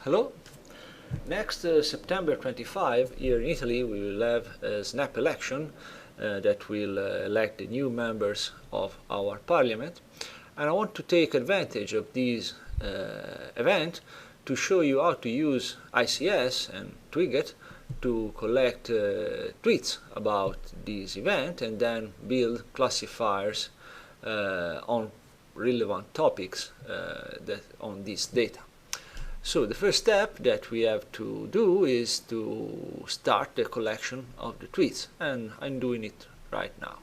Hello. Next September 25 here in Italy we will have a snap election that will elect the new members of our parliament, and I want to take advantage of this event to show you how to use ICS and Twigget to collect tweets about this event and then build classifiers on relevant topics on this data. So the first step that we have to do is to start the collection of the tweets, and I'm doing it right now.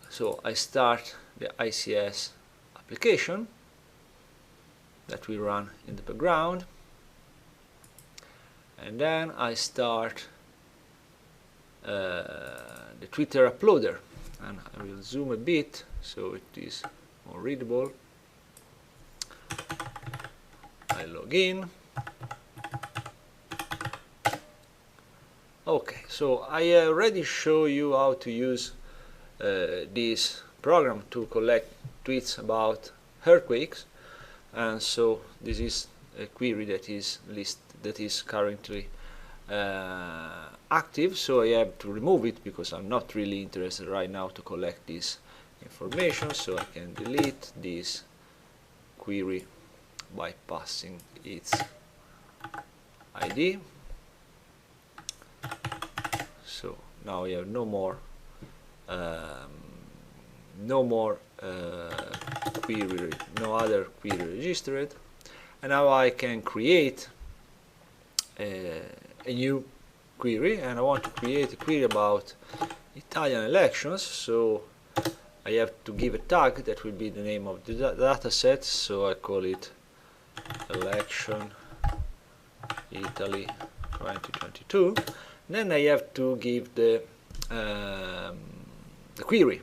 So I start the ICS application that we run in the background, and then I start the Twitter uploader, and I will zoom a bit so it is more readable. I log in. Okay, so I already show you how to use this program to collect tweets about earthquakes, and so this is a query that is currently active, so I have to remove it because I'm not really interested right now to collect this information, so I can delete this query by passing its ID. So now we have no other query registered, and now I can create a new query, and I want to create a query about Italian elections, so I have to give a tag that will be the name of the dataset, so I call it election Italy 2022. Then I have to give the query.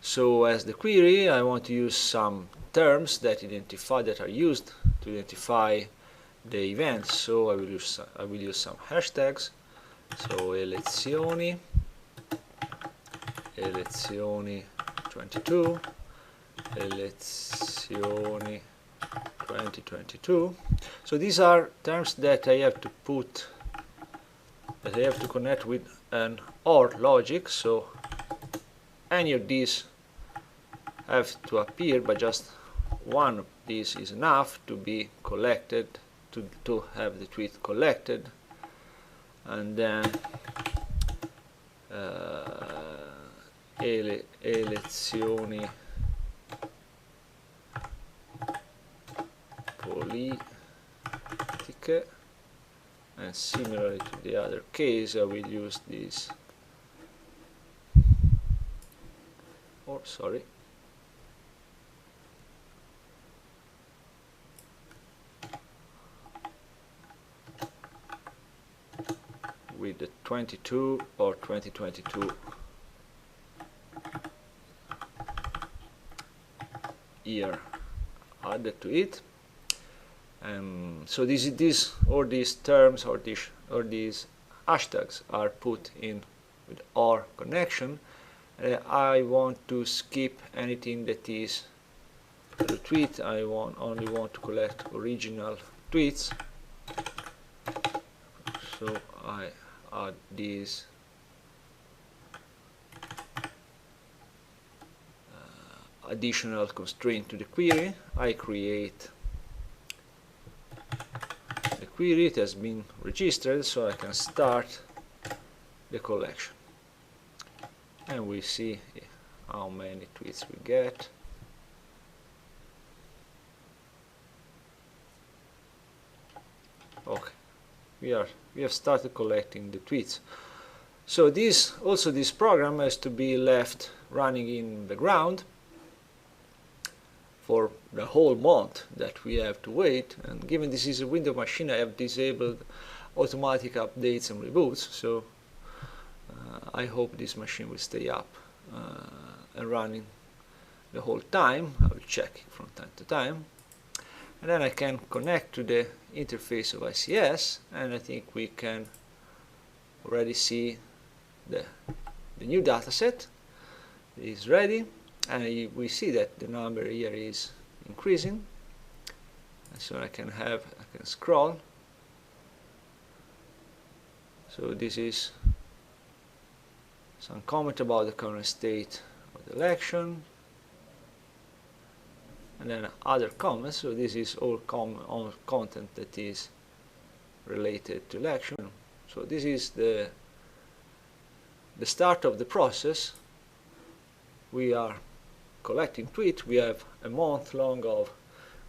So as the query, I want to use some terms that are used to identify the events. So I will use some hashtags. So elezioni 22, elezioni 2022. So these are terms that I have to connect with an OR logic, so any of these have to appear, but just one of these is enough to be collected, to have the tweet collected. And then elezioni politiche, and similarly to the other case I will use this, with the 22 or 2022 year added to it. So all these terms or these hashtags are put in with OR connection. I want to skip anything that is the tweet. I only want to collect original tweets. So I add these additional constraint to the query. I create the query. It has been registered, so I can start the collection, and we see how many tweets we get. Okay, we have started collecting the tweets. So this program has to be left running in the background for the whole month that we have to wait, and given this is a Windows machine, I have disabled automatic updates and reboots, so I hope this machine will stay up and running the whole time. I will check from time to time, and then I can connect to the interface of ICS, and I think we can already see the new dataset is ready, and we see that the number here is increasing. And so I can scroll. So this is some comment about the current state of the election, and then other comments. So this is all content that is related to election. So this is the start of the process. We are collecting tweets. We have a month long of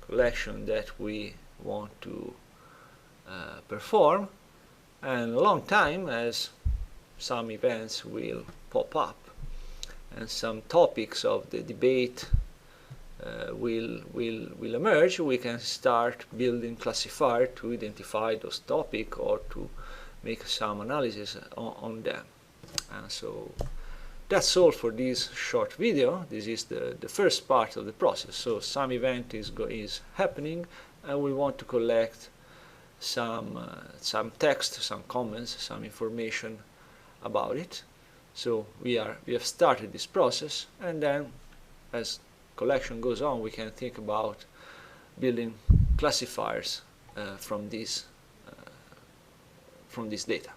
collection that we want to perform, and a long time, as some events will pop up and some topics of the debate will emerge. We can start building classifiers to identify those topics or to make some analysis on them. And so that's all for this short video. This is the first part of the process. So some event is happening, and we want to collect some text, some comments, some information about it. So we have started this process, and then as collection goes on, we can think about building classifiers from this data.